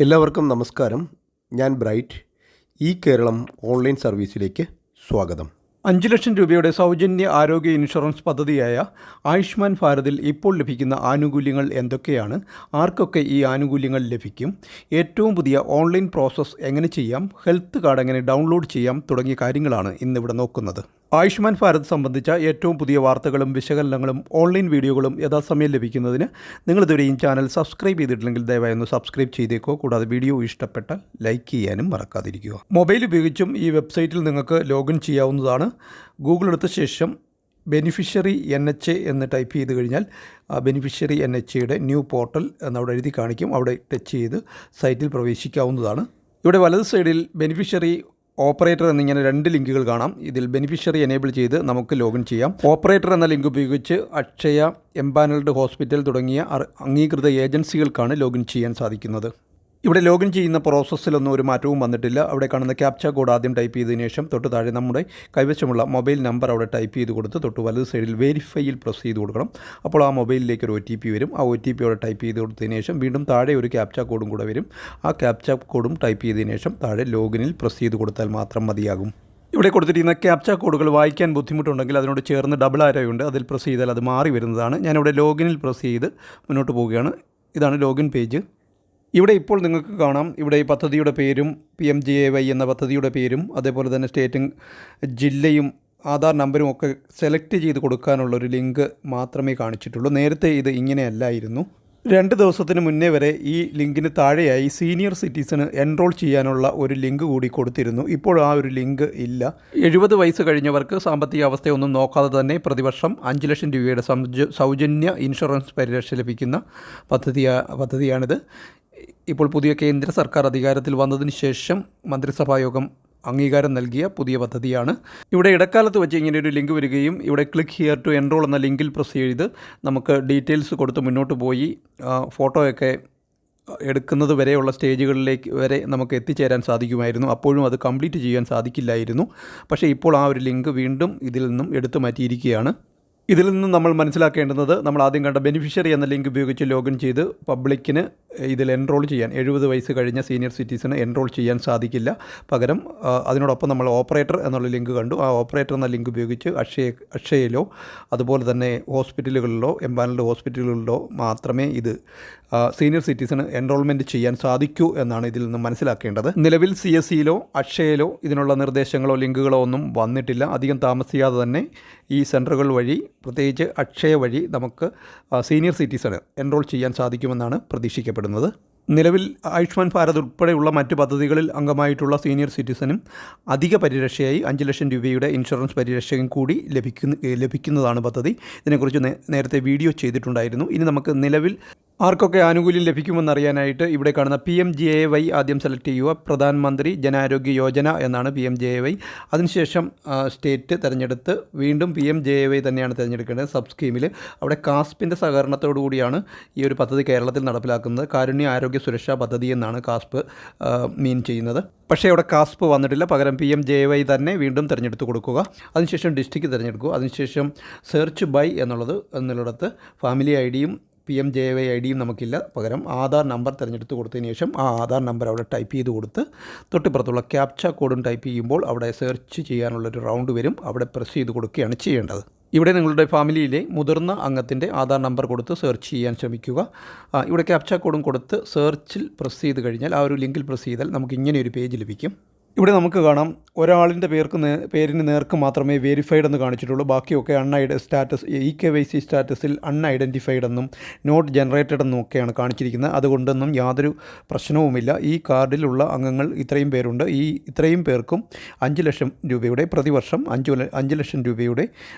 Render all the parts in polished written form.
എല്ലാവർക്കും നമസ്കാരം. ഞാൻ ബ്രൈറ്റ്. ഈ കേരളം ഓൺലൈൻ സർവീസിലേക്ക് സ്വാഗതം. 5 ലക്ഷം രൂപയുടെ സൗജന്യ ആരോഗ്യ ഇൻഷുറൻസ് പദ്ധതിയായ ആയുഷ്മാൻ ഭാരതിൽ ഇപ്പോൾ ലഭിക്കുന്ന ആനുകൂല്യങ്ങൾ എന്തൊക്കെയാണ്? ആർക്കൊക്കെ ഈ ആനുകൂല്യങ്ങൾ ലഭിക്കും? ഏറ്റവും പുതിയ ഓൺലൈൻ പ്രോസസ്സ് എങ്ങനെ ചെയ്യാം? ഹെൽത്ത് കാർഡ് എങ്ങനെ ഡൗൺലോഡ് ചെയ്യാം? തുടങ്ങിയ കാര്യങ്ങളാണ് ഇന്നിവിടെ നോക്കുന്നത്. ആയുഷ്മാൻ ഭാരത് സംബന്ധിച്ച ഏറ്റവും പുതിയ വാർത്തകളും വിശകലനങ്ങളും ഓൺലൈൻ വീഡിയോകളും യഥാസമയം ലഭിക്കുന്നതിന് നിങ്ങളിതുവരെ ഈ ചാനൽ സബ്സ്ക്രൈബ് ചെയ്തിട്ടില്ലെങ്കിൽ ദയവായി ഒന്ന് സബ്സ്ക്രൈബ് ചെയ്തേക്കോ. കൂടാതെ വീഡിയോ ഇഷ്ടപ്പെട്ടാൽ ലൈക്ക് ചെയ്യാനും മറക്കാതിരിക്കുക. മൊബൈൽ ഉപയോഗിച്ചും ഈ വെബ്സൈറ്റിൽ നിങ്ങൾക്ക് ലോഗിൻ ചെയ്യാവുന്നതാണ്. ഗൂഗിൾ എടുത്ത ശേഷം ബെനിഫിഷ്യറി NHA എന്ന് ടൈപ്പ് ചെയ്ത് കഴിഞ്ഞാൽ ബെനിഫിഷ്യറി NHAയുടെ ന്യൂ പോർട്ടൽ എന്നവിടെ എഴുതി കാണിക്കും. അവിടെ ടച്ച് ചെയ്ത് സൈറ്റിൽ പ്രവേശിക്കാവുന്നതാണ്. ഇവിടെ വലത് സൈഡിൽ ബെനിഫിഷ്യറി ഓപ്പറേറ്റർ എന്നിങ്ങനെ 2 ലിങ്കുകൾ കാണാം. ഇതിൽ ബെനിഫിഷ്യറി എനേബിൾ ചെയ്ത് നമുക്ക് ലോഗിൻ ചെയ്യാം. ഓപ്പറേറ്റർ എന്ന ലിങ്ക് ഉപയോഗിച്ച് അക്ഷയ, എംപാനൽഡ് ഹോസ്പിറ്റൽ തുടങ്ങിയ അംഗീകൃത ഏജൻസികൾക്കാണ് ലോഗിൻ ചെയ്യാൻ സാധിക്കുന്നത്. ഇവിടെ ലോഗിൻ ചെയ്യുന്ന പ്രോസസ്സിലൊന്നും ഒരു മാറ്റവും വന്നിട്ടില്ല. അവിടെ കാണുന്ന ക്യാപ്ച കോഡ് ആദ്യം ടൈപ്പ് ചെയ്തതിനു ശേഷം തൊട്ട് താഴെ നമ്മുടെ കൈവശമുള്ള മൊബൈൽ നമ്പർ അവിടെ ടൈപ്പ് ചെയ്ത് കൊടുത്ത് തൊട്ട് വലത് സൈഡിൽ വെരിഫൈയിൽ പ്രസ് ചെയ്ത് കൊടുക്കണം. അപ്പോൾ ആ മൊബൈലിലേക്ക് ഒരു OTP വരും. ആ OTP അവിടെ ടൈപ്പ് ചെയ്ത് കൊടുത്തതിന് ശേഷം വീണ്ടും താഴെ ഒരു ക്യാപ്ച കോഡും കൂടെ വരും. ആ ക്യാപ്ച കോഡും ടൈപ്പ് ചെയ്തതിന് ശേഷം താഴെ ലോഗിനിൽ പ്രസ് ചെയ്ത് കൊടുത്താൽ മാത്രം മതിയാകും. ഇവിടെ കൊടുത്തിരിക്കുന്ന ക്യാപ്ച കോഡുകൾ വായിക്കാൻ ബുദ്ധിമുട്ടുണ്ടെങ്കിൽ അതിനോട് ചേർന്ന് ഡബിൾ ആരോയുണ്ട്. അതിൽ പ്രസ് ചെയ്താൽ അത് മാറി വരുന്നതാണ്. ഞാനിവിടെ ലോഗിനിൽ പ്രസ് ചെയ്ത് മുന്നോട്ട് പോവുകയാണ്. ഇതാണ് ലോഗിൻ പേജ്. ഇവിടെ ഇപ്പോൾ നിങ്ങൾക്ക് കാണാം, ഇവിടെ ഈ പദ്ധതിയുടെ പേരും PMJAY എന്ന പദ്ധതിയുടെ പേരും അതേപോലെ തന്നെ സ്റ്റേറ്റും ജില്ലയും ആധാർ നമ്പരും ഒക്കെ സെലക്ട് ചെയ്ത് കൊടുക്കാനുള്ളൊരു ലിങ്ക് മാത്രമേ കാണിച്ചിട്ടുള്ളൂ. നേരത്തെ ഇത് ഇങ്ങനെയല്ലായിരുന്നു. 2 ദിവസത്തിന് മുന്നേ വരെ ഈ ലിങ്കിന് താഴെയായി സീനിയർ സിറ്റിസന് എൻറോൾ ചെയ്യാനുള്ള ഒരു ലിങ്ക് കൂടി കൊടുത്തിരുന്നു. ഇപ്പോൾ ആ ഒരു ലിങ്ക് ഇല്ല. 70 വയസ്സ് കഴിഞ്ഞവർക്ക് സാമ്പത്തിക അവസ്ഥയൊന്നും നോക്കാതെ തന്നെ പ്രതിവർഷം 5 ലക്ഷം രൂപയുടെ സൗജന്യ ഇൻഷുറൻസ് പരിരക്ഷ ലഭിക്കുന്ന പദ്ധതിയാണിത്. ഇപ്പോൾ പുതിയ കേന്ദ്ര സർക്കാർ അധികാരത്തിൽ വന്നതിന് ശേഷം മന്ത്രിസഭായോഗം അംഗീകാരം നൽകിയ പുതിയ പദ്ധതിയാണ്. ഇവിടെ ഇടക്കാലത്ത് വെച്ച് ഇങ്ങനെ ഒരു ലിങ്ക് വരികയും ഇവിടെ ക്ലിക്ക് ഹിയർ ടു എൻറോൾ എന്ന ലിങ്കിൽ പ്രസ് ചെയ്ത് നമുക്ക് ഡീറ്റെയിൽസ് കൊടുത്ത് മുന്നോട്ട് പോയി ഫോട്ടോയൊക്കെ എടുക്കുന്നത് വരെയുള്ള സ്റ്റേജുകളിലേക്ക് വരെ നമുക്ക് എത്തിച്ചേരാൻ സാധിക്കുമായിരുന്നു. അപ്പോഴും അത് കംപ്ലീറ്റ് ചെയ്യാൻ സാധിക്കില്ലായിരുന്നു. പക്ഷേ ഇപ്പോൾ ആ ഒരു ലിങ്ക് വീണ്ടും ഇതിൽ നിന്നും എടുത്തു മാറ്റിയിരിക്കുകയാണ്. ഇതിൽ നിന്നും നമ്മൾ മനസ്സിലാക്കേണ്ടുന്നത്, നമ്മൾ ആദ്യം കണ്ട ബെനിഫിഷ്യറി എന്ന ലിങ്ക് ഉപയോഗിച്ച് ലോഗിൻ ചെയ്ത് പബ്ലിക്കിന് ഇതിൽ എൻറോൾ ചെയ്യാൻ 70 വയസ്സ് കഴിഞ്ഞ സീനിയർ സിറ്റിസന് എൻറോൾ ചെയ്യാൻ സാധിക്കില്ല. പകരം അതിനോടൊപ്പം നമ്മൾ ഓപ്പറേറ്റർ എന്നുള്ള ലിങ്ക് കണ്ടു. ആ ഓപ്പറേറ്റർ എന്ന ലിങ്ക് ഉപയോഗിച്ച് അക്ഷയയിലോ അതുപോലെ തന്നെ ഹോസ്പിറ്റലുകളിലോ എംപാനൽഡ് ഹോസ്പിറ്റലുകളിലോ മാത്രമേ ഇത് സീനിയർ സിറ്റിസന് എൻറോൾമെൻറ്റ് ചെയ്യാൻ സാധിക്കൂ എന്നാണ് ഇതിൽ നിന്ന് മനസ്സിലാക്കേണ്ടത്. നിലവിൽ CSEയിലോ അക്ഷയയിലോ ഇതിനുള്ള നിർദ്ദേശങ്ങളോ ലിങ്കുകളോ ഒന്നും വന്നിട്ടില്ല. അധികം താമസിയാതെ തന്നെ ഈ സെൻറ്ററുകൾ വഴി, പ്രത്യേകിച്ച് അക്ഷയ വഴി നമുക്ക് സീനിയർ സിറ്റിസന് എൻറോൾ ചെയ്യാൻ സാധിക്കുമെന്നാണ് പ്രതീക്ഷിക്കപ്പെടുന്നത്. നിലവിൽ ആയുഷ്മാൻ ഭാരത് ഉൾപ്പെടെയുള്ള മറ്റ് പദ്ധതികളിൽ അംഗമായിട്ടുള്ള സീനിയർ സിറ്റിസനും അധിക പരിരക്ഷയായി 5 ലക്ഷം രൂപയുടെ ഇൻഷുറൻസ് പരിരക്ഷയും കൂടി ലഭിക്കുന്നതാണ് പദ്ധതി. ഇതിനെക്കുറിച്ച് നേരത്തെ വീഡിയോ ചെയ്തിട്ടുണ്ടായിരുന്നു. ഇനി നമുക്ക് നിലവിൽ ആർക്കൊക്കെ ആനുകൂല്യം ലഭിക്കുമെന്നറിയാനായിട്ട് ഇവിടെ കാണുന്ന PMJAY ആദ്യം സെലക്ട് ചെയ്യുക. പ്രധാനമന്ത്രി ജന ആരോഗ്യ യോജന എന്നാണ് PMJAY. അതിനുശേഷം സ്റ്റേറ്റ് തിരഞ്ഞെടുത്ത് വീണ്ടും PMJAY തന്നെയാണ് തിരഞ്ഞെടുക്കേണ്ടത്. സബ് സ്കീമിൽ അവിടെ കാസ്പിൻ്റെ സഹകരണത്തോടു കൂടിയാണ് ഈ ഒരു പദ്ധതി കേരളത്തിൽ നടപ്പിലാക്കുന്നത്. കാരുണ്യ ആരോഗ്യ സുരക്ഷാ പദ്ധതി എന്നാണ് കാസ്പ് മീൻ ചെയ്യുന്നത്. പക്ഷേ അവിടെ കാസ്പ് വന്നിട്ടില്ല. പകരം PMJAY തന്നെ വീണ്ടും തിരഞ്ഞെടുത്ത് കൊടുക്കുക. അതിനുശേഷം ഡിസ്ട്രിക്റ്റ് തിരഞ്ഞെടുക്കുക. അതിനുശേഷം സെർച്ച് ബൈ എന്നുള്ളിടത്ത് ഫാമിലി IDയും PMJAY IDയും നമുക്കില്ല. പകരം ആധാർ നമ്പർ തിരഞ്ഞെടുത്ത് കൊടുത്തതിന് ശേഷം ആ ആധാർ നമ്പർ അവിടെ ടൈപ്പ് ചെയ്ത് കൊടുത്ത് തൊട്ടിപ്പുറത്തുള്ള ക്യാപ്ച കോഡും ടൈപ്പ് ചെയ്യുമ്പോൾ അവിടെ സെർച്ച് ചെയ്യാനുള്ളൊരു റൗണ്ട് വരും. അവിടെ പ്രസ് ചെയ്ത് കൊടുക്കുകയാണ് ചെയ്യേണ്ടത്. ഇവിടെ നിങ്ങളുടെ ഫാമിലിയിലെ മുതിർന്ന അംഗത്തിൻ്റെ ആധാർ നമ്പർ കൊടുത്ത് സെർച്ച് ചെയ്യാൻ ശ്രമിക്കുക. ഇവിടെ ക്യാപ്ച കോഡും കൊടുത്ത് സെർച്ചിൽ പ്രസ് ചെയ്ത് കഴിഞ്ഞാൽ, ആ ഒരു ലിങ്കിൽ പ്രസ് ചെയ്താൽ നമുക്ക് ഇങ്ങനെയൊരു പേജ് ലഭിക്കും. ഇവിടെ നമുക്ക് കാണാം, ഒരാളിൻ്റെ പേരിന് നേർക്ക് മാത്രമേ വെരിഫൈഡ് എന്ന് കാണിച്ചിട്ടുള്ളൂ. ബാക്കിയൊക്കെ സ്റ്റാറ്റസ് EKYC സ്റ്റാറ്റസിൽ അൺഐഡൻറ്റിഫൈഡ് എന്നും നോട്ട് ജനറേറ്റഡ് എന്നും ഒക്കെയാണ് കാണിച്ചിരിക്കുന്നത്. അതുകൊണ്ടൊന്നും യാതൊരു പ്രശ്നവുമില്ല. ഈ കാർഡിലുള്ള അംഗങ്ങൾ ഇത്രയും പേരുണ്ട്. ഇത്രയും പേർക്കും 5 ലക്ഷം രൂപയുടെ പ്രതിവർഷം 5 ലക്ഷം രൂപയുടെ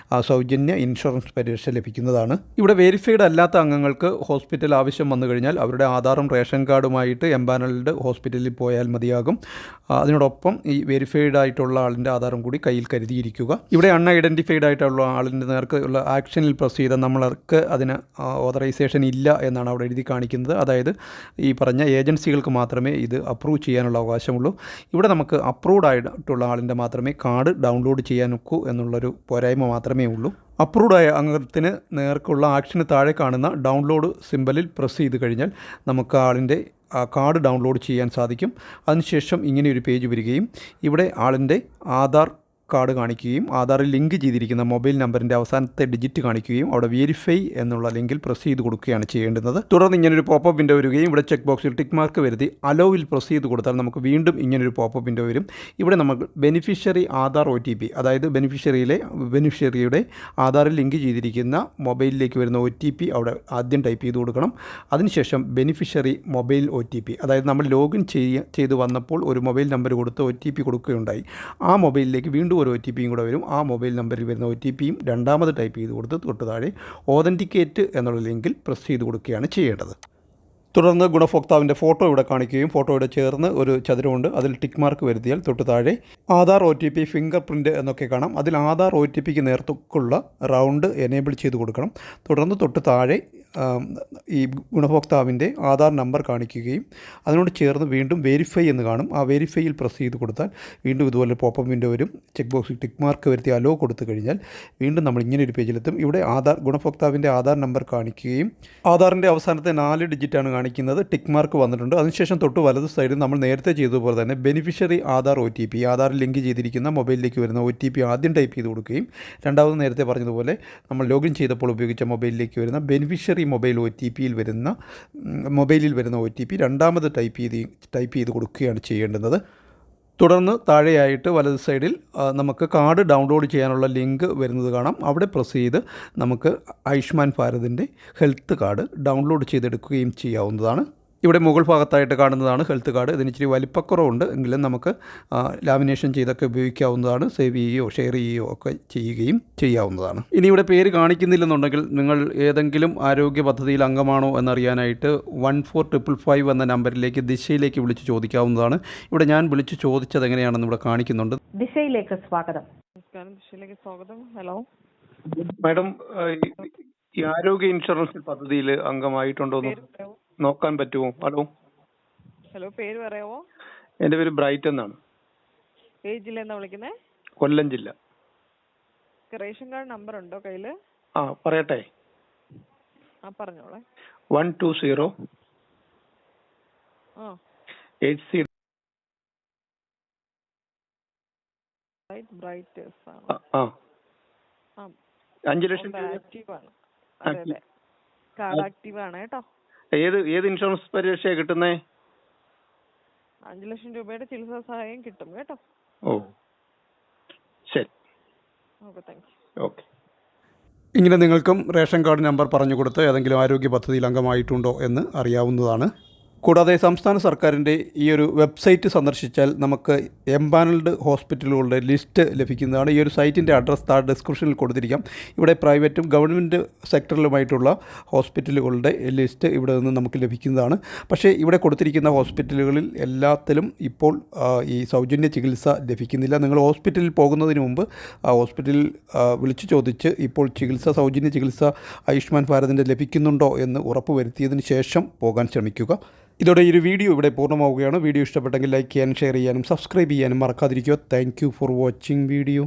സൗജന്യ ഇൻഷുറൻസ് പരിരക്ഷ ലഭിക്കുന്നതാണ്. ഇവിടെ വെരിഫൈഡ് അല്ലാത്ത അംഗങ്ങൾക്ക് ഹോസ്പിറ്റൽ ആവശ്യം വന്നു കഴിഞ്ഞാൽ അവരുടെ ആധാറും റേഷൻ കാർഡുമായിട്ട് എംപാനൽഡ് ഹോസ്പിറ്റലിൽ പോയാൽ മതിയാകും. അതിനോടൊപ്പം ഈ വെരിഫൈഡ് ആയിട്ടുള്ള ആളിൻ്റെ ആധാരം കൂടി കയ്യിൽ കരുതിയിരിക്കുക. ഇവിടെ അൺഐഡൻറ്റിഫൈഡ് ആയിട്ടുള്ള ആളിൻ്റെ നേർക്ക് ഉള്ള ആക്ഷനിൽ പ്രസ് ചെയ്താൽ നമ്മൾക്ക് അതിന് ഓതറൈസേഷൻ ഇല്ല എന്നാണ് അവിടെ എഴുതി കാണിക്കുന്നത്. അതായത് ഈ പറഞ്ഞ ഏജൻസികൾക്ക് മാത്രമേ ഇത് അപ്രൂവ് ചെയ്യാനുള്ള അവകാശമുള്ളൂ. ഇവിടെ നമുക്ക് അപ്രൂവ്ഡ് ആയിട്ടുള്ള ആളിൻ്റെ മാത്രമേ കാർഡ് ഡൗൺലോഡ് ചെയ്യാൻ ഒക്കൂ എന്നുള്ളൊരു പോരായ്മ മാത്രമേ ഉള്ളൂ. അപ്രൂവ്ഡായ അംഗത്തിന് നേർക്കുള്ള ആക്ഷന് താഴെ കാണുന്ന ഡൗൺലോഡ് സിമ്പലിൽ പ്രസ് ചെയ്ത് കഴിഞ്ഞാൽ നമുക്ക് ആളിൻ്റെ കാർഡ് ഡൗൺലോഡ് ചെയ്യാൻ സാധിക്കും. അതിനുശേഷം ഇങ്ങനെയൊരു പേജ് വരികയും ഇവിടെ ആളിൻ്റെ ആധാർ കാർഡ് കാണിക്കുകയും ആധാറിൽ ലിങ്ക് ചെയ്തിരിക്കുന്ന മൊബൈൽ നമ്പറിൻ്റെ അവസാനത്തെ ഡിജിറ്റ് കാണിക്കുകയും അവിടെ വെരിഫൈ എന്നുള്ള ലിങ്കിൽ പ്രസ് ചെയ്ത് കൊടുക്കുകയാണ് ചെയ്യേണ്ടുന്നത്. തുടർന്ന് ഇങ്ങനൊരു പോപ്പപ്പ് വിൻഡോ വരികയും ഇവിടെ ചെക്ക് ബോക്സിൽ ടിക്ക് മാർക്ക് വരുത്തി അലോവിൽ പ്രസ് ചെയ്ത് കൊടുത്താൽ നമുക്ക് വീണ്ടും ഇങ്ങനൊരു പോപ്പപ്പ് വിൻഡോ വരും. ഇവിടെ നമുക്ക് ബെനിഫിഷ്യറി ആധാർ OTP, അതായത് ബെനിഫിഷ്യറിയുടെ ആധാറിൽ ലിങ്ക് ചെയ്തിരിക്കുന്ന മൊബൈലിലേക്ക് വരുന്ന OTP അവിടെ ആദ്യം ടൈപ്പ് ചെയ്ത് കൊടുക്കണം. അതിനുശേഷം ബെനിഫിഷ്യറി മൊബൈൽ OTP, അതായത് നമ്മൾ ലോഗിൻ ചെയ്ത് വന്നപ്പോൾ ഒരു മൊബൈൽ നമ്പർ കൊടുത്ത് OTP കൊടുക്കുകയുണ്ടായി. ആ മൊബൈലിലേക്ക് വീണ്ടും ഒരു OTPയും കൂടെ വരും. ആ മൊബൈൽ നമ്പറിൽ വരുന്ന OTPയും രണ്ടാമത് ടൈപ്പ് ചെയ്ത് കൊടുത്ത് തൊട്ട് താഴെ ഓതൻറ്റിക്കേറ്റ് എന്നുള്ള ലിങ്കിൽ പ്രസ് ചെയ്ത് കൊടുക്കുകയാണ് ചെയ്യേണ്ടത്. തുടർന്ന് ഗുണഭോക്താവിൻ്റെ ഫോട്ടോ ഇവിടെ കാണിക്കുകയും ഫോട്ടോയുടെ ചേർന്ന് ഒരു ചതുരമുണ്ട്, അതിൽ ടിക്ക് മാർക്ക് വരുത്തിയാൽ തൊട്ട് താഴെ ആധാർ OTP ഫിംഗർ പ്രിൻറ്റ് എന്നൊക്കെ കാണാം. അതിൽ ആധാർ OTPക്ക് നേർക്കുള്ള റൗണ്ട് എനേബിൾ ചെയ്ത് കൊടുക്കണം. തുടർന്ന് തൊട്ട് താഴെ ഈ ഗുണഭോക്താവിൻ്റെ ആധാർ നമ്പർ കാണിക്കുകയും അതിനോട് ചേർന്ന് വീണ്ടും വെരിഫൈ എന്ന് കാണും. ആ വെരിഫൈയിൽ പ്രസ് ചെയ്ത് കൊടുത്താൽ വീണ്ടും ഇതുപോലെ പോപ്പപ്പ് വിൻഡോ വരും. ചെക്ക് ബോക്സിൽ ടിക്ക് മാർക്ക് വരുത്തി അലോ കൊടുത്തു കഴിഞ്ഞാൽ വീണ്ടും നമ്മൾ ഇങ്ങനെ ഒരു പേജിലെത്തും. ഇവിടെ ഗുണഭോക്താവിൻ്റെ ആധാർ നമ്പർ കാണിക്കുകയും ആധാറിൻ്റെ അവസാനത്തെ 4 ഡിജിറ്റാണ് കാണിക്കുന്നത്. ടിക്ക് മാർക്ക് വന്നിട്ടുണ്ട്. അതിനുശേഷം തൊട്ട് വലത് സൈഡിൽ നമ്മൾ നേരത്തെ ചെയ്തതുപോലെ തന്നെ ബെനിഫിഷ്യറി ആധാർ OTP, ആധാറിൽ ലിങ്ക് ചെയ്തിരിക്കുന്ന മൊബൈലിലേക്ക് വരുന്ന OTP ആദ്യം ടൈപ്പ് ചെയ്ത് കൊടുക്കുകയും രണ്ടാമത് നേരത്തെ പറഞ്ഞതുപോലെ നമ്മൾ ലോഗിൻ ചെയ്തപ്പോൾ ഉപയോഗിച്ച മൊബൈലിലേക്ക് വരുന്ന ബെനിഫിഷ്യറി മൊബൈലിൽ വരുന്ന OTP രണ്ടാമത് ടൈപ്പ് ചെയ്ത് കൊടുക്കുകയാണ് ചെയ്യേണ്ടുന്നത്. തുടർന്ന് താഴെയായിട്ട് വലത് സൈഡിൽ നമുക്ക് കാർഡ് ഡൗൺലോഡ് ചെയ്യാനുള്ള ലിങ്ക് വരുന്നത് കാണാം. അവിടെ പ്രസ് ചെയ്ത് നമുക്ക് ആയുഷ്മാൻ ഭാരതിൻ്റെ ഹെൽത്ത് കാർഡ് ഡൗൺലോഡ് ചെയ്തെടുക്കുകയും ചെയ്യാവുന്നതാണ്. ഇവിടെ മുകൾ ഭാഗത്തായിട്ട് കാണുന്നതാണ് ഹെൽത്ത് കാർഡ്. ഇതിന് ഇച്ചിരി വലിപ്പക്കുറവുണ്ട് എങ്കിലും നമുക്ക് ലാമിനേഷൻ ചെയ്തൊക്കെ ഉപയോഗിക്കാവുന്നതാണ്. സേവ് ചെയ്യുകയോ ഷെയർ ചെയ്യുകയോ ഒക്കെ ചെയ്യുകയും ചെയ്യാവുന്നതാണ്. ഇനി ഇവിടെ പേര് കാണിക്കുന്നില്ലെന്നുണ്ടെങ്കിൽ നിങ്ങൾ ഏതെങ്കിലും ആരോഗ്യ പദ്ധതിയിൽ അംഗമാണോ എന്നറിയാനായിട്ട് 14555 എന്ന നമ്പറിലേക്ക് ദിശയിലേക്ക് വിളിച്ച് ചോദിക്കാവുന്നതാണ്. ഇവിടെ ഞാൻ വിളിച്ച് ചോദിച്ചത് എങ്ങനെയാണെന്ന് ഇവിടെ കാണിക്കുന്നുണ്ട്. ദിശയിലേക്ക് സ്വാഗതം. ദിശയിലേക്ക് സ്വാഗതം. ഹലോ മാഡം, ഈ ആരോഗ്യ ഇൻഷുറൻസ് പദ്ധതിയിൽ അംഗമായിട്ടുണ്ടോ നോക്കാൻ പറ്റുമോ? ഹലോ, പേര് പറയാമോ? എൻ്റെ പേര് ബ്രൈറ്റ് എന്നാണ്. ഏത് ജില്ലയെന്നാ വിളിക്കുന്നത്? കൊല്ലം ജില്ല. റേഷൻ കാർഡ് നമ്പർ ഉണ്ടോ കയ്യില്? പറയട്ടെ. പറഞ്ഞോളെ. 120 80 ബ്രൈറ്റ് 5 ലക്ഷം ആക്റ്റീവ് ആണ്. അതെ, കാർഡ് ആക്റ്റീവ് ആണ് കേട്ടോ. ഏത് ഇൻഷുറൻസ് പരിരക്ഷയാ കിട്ടുന്നേ? 5 ലക്ഷം രൂപയുടെ ചികിത്സാ സഹായം കിട്ടും കേട്ടോ. ശരി, ഓക്കെ, താങ്ക് യു. ഇങ്ങനെ നിങ്ങൾക്കും റേഷൻ കാർഡ് നമ്പർ പറഞ്ഞു കൊടുത്ത് ഏതെങ്കിലും ആരോഗ്യ പദ്ധതിയിൽ അംഗമായിട്ടുണ്ടോ എന്ന് അറിയാവുന്നതാണ്. കൂടാതെ സംസ്ഥാന സർക്കാരിൻ്റെ ഈ ഒരു വെബ്സൈറ്റ് സന്ദർശിച്ചാൽ നമുക്ക് എംപാനൽഡ് ഹോസ്പിറ്റലുകളുടെ ലിസ്റ്റ് ലഭിക്കുന്നതാണ്. ഈ ഒരു സൈറ്റിൻ്റെ അഡ്രസ്സ് താഴെ ഡിസ്ക്രിപ്ഷനിൽ കൊടുത്തിരിക്കാം. ഇവിടെ പ്രൈവറ്റും ഗവൺമെൻറ് സെക്ടറിലുമായിട്ടുള്ള ഹോസ്പിറ്റലുകളുടെ ലിസ്റ്റ് ഇവിടെ നിന്ന് നമുക്ക് ലഭിക്കുന്നതാണ്. പക്ഷേ ഇവിടെ കൊടുത്തിരിക്കുന്ന ഹോസ്പിറ്റലുകളിൽ എല്ലാത്തിലും ഇപ്പോൾ ഈ സൗജന്യ ചികിത്സ ലഭിക്കുന്നില്ല. നിങ്ങൾ ഹോസ്പിറ്റലിൽ പോകുന്നതിന് മുമ്പ് ആ ഹോസ്പിറ്റലിൽ വിളിച്ചു ചോദിച്ച് ഇപ്പോൾ സൗജന്യ ചികിത്സ ആയുഷ്മാൻ ഭാരതിൻ്റെ ലഭിക്കുന്നുണ്ടോ എന്ന് ഉറപ്പുവരുത്തിയതിന് ശേഷം പോകാൻ ശ്രമിക്കുക. ഇതോടെ ഈ ഒരു വീഡിയോ ഇവിടെ പൂർണ്ണമാവുകയാണ്. വീഡിയോ ഇഷ്ടപ്പെട്ടെങ്കിൽ ലൈക്ക് ചെയ്യാനും ഷെയർ ചെയ്യാനും സബ്സ്ക്രൈബ് ചെയ്യാനും മറക്കാതിരിക്കുക. Thank you for watching video.